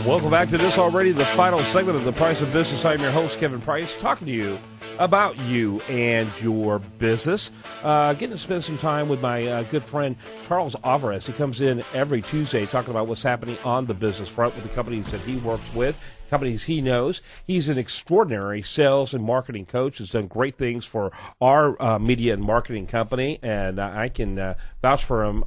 Welcome back to this already, the final segment of The Price of Business. I'm your host, Kevin Price, talking to you about you and your business. Getting to spend some time with my good friend, Charles Alvarez. He comes in every Tuesday talking about what's happening on the business front with the companies that he works with, companies he knows. He's an extraordinary sales and marketing coach. Has done great things for our media and marketing company, and I can vouch for him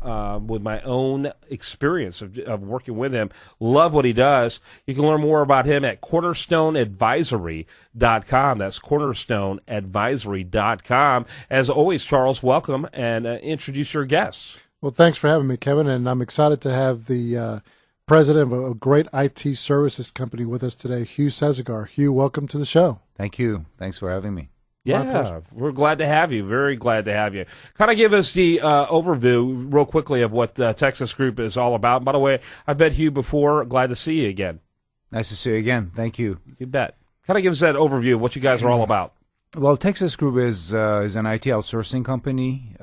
with my own experience of working with him. Love what he does. You can learn more about him at cornerstoneadvisory.com. That's cornerstoneadvisory.com. As always, Charles, welcome, and introduce your guests. Well, thanks for having me, Kevin, and I'm excited to have the president of a great IT services company with us today, Hugh Sazegar. Hugh, welcome to the show. Thank you. Thanks for having me. Yeah, we're glad to have you. Very glad to have you. Kind of give us the overview real quickly of what Texas Group is all about. By the way, I've met Hugh before. Glad to see you again. Nice to see you again. Thank you. You bet. Kind of give us that overview of what you guys are all about. Well, Texas Group is an IT outsourcing company.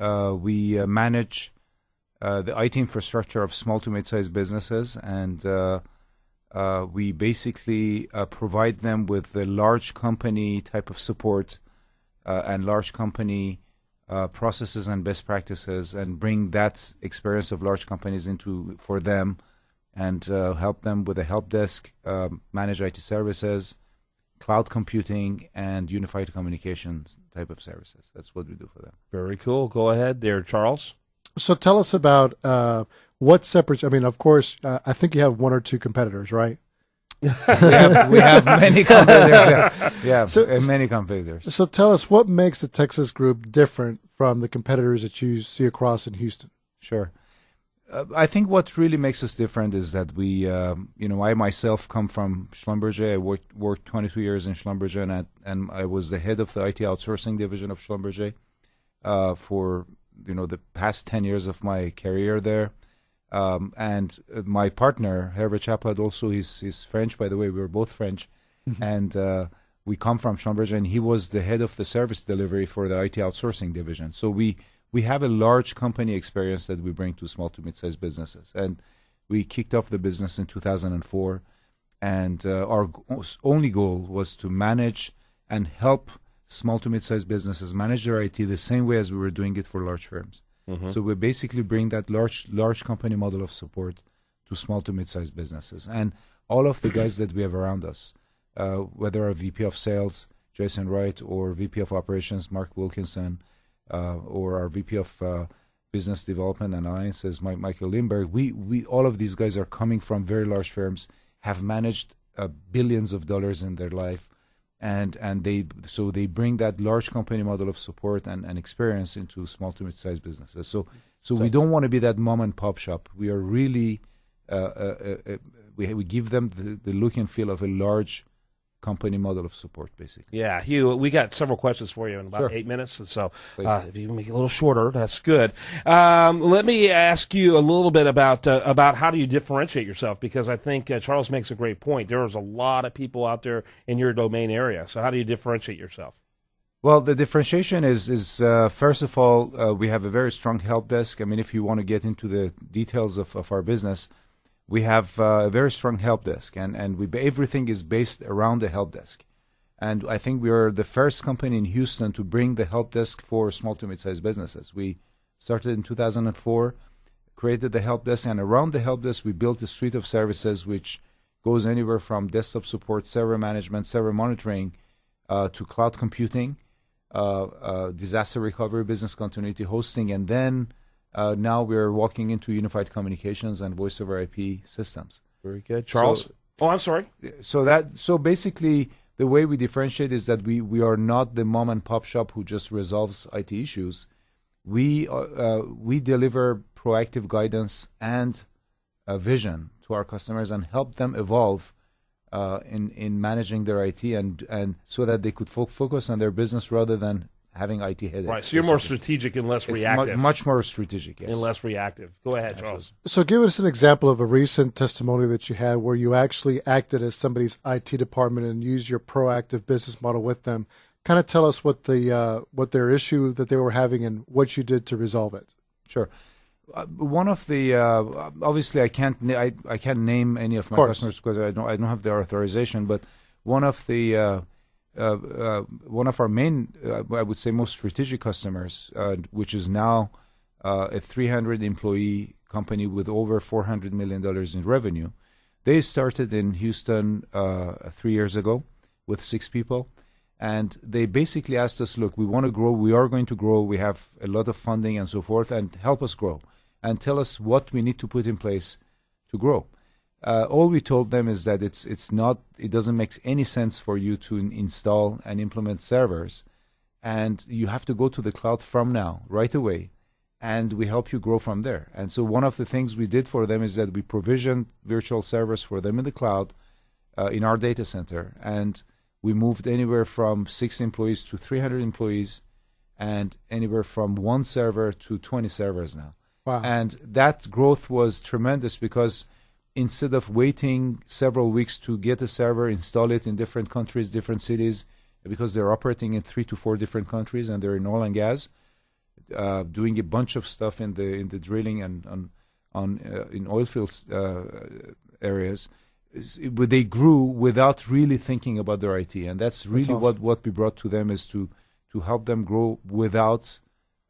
We manage the IT infrastructure of small to mid-sized businesses, and we basically provide them with the large company type of support and large company processes and best practices, and bring that experience of large companies for them, and help them with a help desk, manage IT services, cloud computing, and unified communications type of services. That's what we do for them. Very cool. Go ahead there, Charles. So tell us about what separates. I mean, of course, I think you have one or two competitors, right? we have many competitors. Yeah, many competitors. So tell us what makes the Texas Group different from the competitors that you see across in Houston. Sure. I think what really makes us different is that we, I myself come from Schlumberger. I worked 22 years in Schlumberger, and I was the head of the IT outsourcing division of Schlumberger for the past 10 years of my career there. And my partner, Herbert Chaplin, also he's French, by the way. We were both French. And we come from Schlumberger, and he was the head of the service delivery for the IT outsourcing division. So we have a large company experience that we bring to small to mid-sized businesses. And we kicked off the business in 2004. And our only goal was to manage and help small to mid-sized businesses manage their IT the same way as we were doing it for large firms. Mm-hmm. So we basically bring that large company model of support to small to mid-sized businesses. And all of the guys that we have around us, whether our VP of Sales, Jason Wright, or VP of Operations, Mark Wilkinson, or our VP of Business Development and Alliances, Michael Lindberg, we all of these guys are coming from very large firms, have managed billions of dollars in their life, and they bring that large company model of support and experience into small to mid-sized businesses. So we don't want to be that mom and pop shop. We are really we give them the look and feel of a large company model of support, basically. Yeah, Hugh, we got several questions for you in about 8 minutes, and so if you can make it a little shorter, that's good. Let me ask you a little bit about how do you differentiate yourself, because I think Charles makes a great point. There's a lot of people out there in your domain area, so how do you differentiate yourself? Well, the differentiation is first of all, we have a very strong help desk. I mean, if you want to get into the details of our business, we have a very strong help desk, and everything is based around the help desk. And I think we are the first company in Houston to bring the help desk for small to mid-sized businesses. We started in 2004, created the help desk, and around the help desk we built a suite of services which goes anywhere from desktop support, server management, server monitoring, to cloud computing, disaster recovery, business continuity, hosting, and then now we're walking into unified communications and voice over IP systems. Very good. Charles? I'm sorry. So basically, the way we differentiate is that we are not the mom and pop shop who just resolves IT issues. We deliver proactive guidance and vision to our customers and help them evolve in managing their IT and so that they could focus on their business rather than having IT headaches. Right, so you're more strategic and less reactive. Much more strategic, yes. And less reactive. Go ahead, Charles. So give us an example of a recent testimony that you had where you actually acted as somebody's IT department and used your proactive business model with them. Kind of tell us what their issue that they were having and what you did to resolve it. Sure. One of the obviously I can't name any of my customers because I don't have the authorization. But one of our main, I would say, most strategic customers, which is now a 300 employee company with over $400 million in revenue. They started in Houston 3 years ago with 6 people. And they basically asked us, look, we want to grow. We are going to grow. We have a lot of funding and so forth, and help us grow and tell us what we need to put in place to grow. All we told them is that it doesn't make any sense for you to install and implement servers, and you have to go to the cloud from now, right away, and we help you grow from there. And so one of the things we did for them is that we provisioned virtual servers for them in the cloud, in our data center, and we moved anywhere from 6 employees to 300 employees, and anywhere from 1 server to 20 servers now. Wow. And that growth was tremendous because instead of waiting several weeks to get a server, install it in different countries, different cities, because they're operating in 3 to 4 different countries and they're in oil and gas, doing a bunch of stuff in the drilling and in oil fields areas. They grew without really thinking about their IT, and that's really awesome. What we brought to them is to help them grow without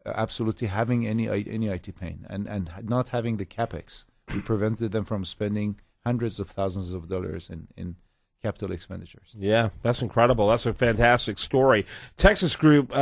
absolutely having any IT pain and not having the capex. We prevented them from spending hundreds of thousands of dollars in capital expenditures. Yeah, that's incredible. That's a fantastic story. Texas Group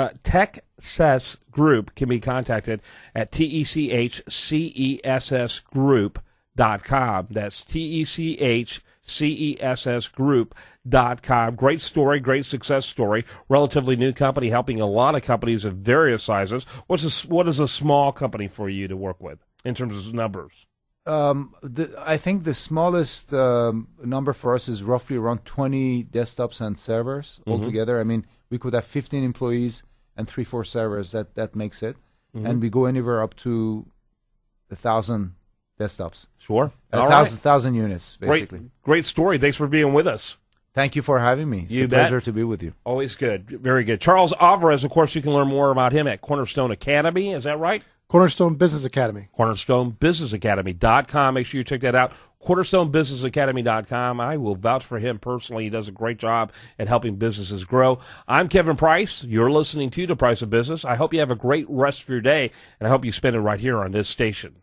can be contacted at techcessgroup.com. That's techcessgroup.com. Great story, great success story. Relatively new company helping a lot of companies of various sizes. What is a small company for you to work with in terms of numbers? I think the smallest number for us is roughly around 20 desktops and servers altogether. I mean, we could have 15 employees and 3-4 servers. That makes it. And we go anywhere up to 1,000 desktops. Sure. 1,000 units, basically. Great story. Thanks for being with us. Thank you for having me. It's a pleasure to be with you. Always good. Very good. Charles Alvarez, of course, you can learn more about him at Cornerstone Academy. Is that right? Cornerstone Business Academy. CornerstoneBusinessAcademy.com. Make sure you check that out. CornerstoneBusinessAcademy.com. I will vouch for him personally. He does a great job at helping businesses grow. I'm Kevin Price. You're listening to The Price of Business. I hope you have a great rest of your day, and I hope you spend it right here on this station.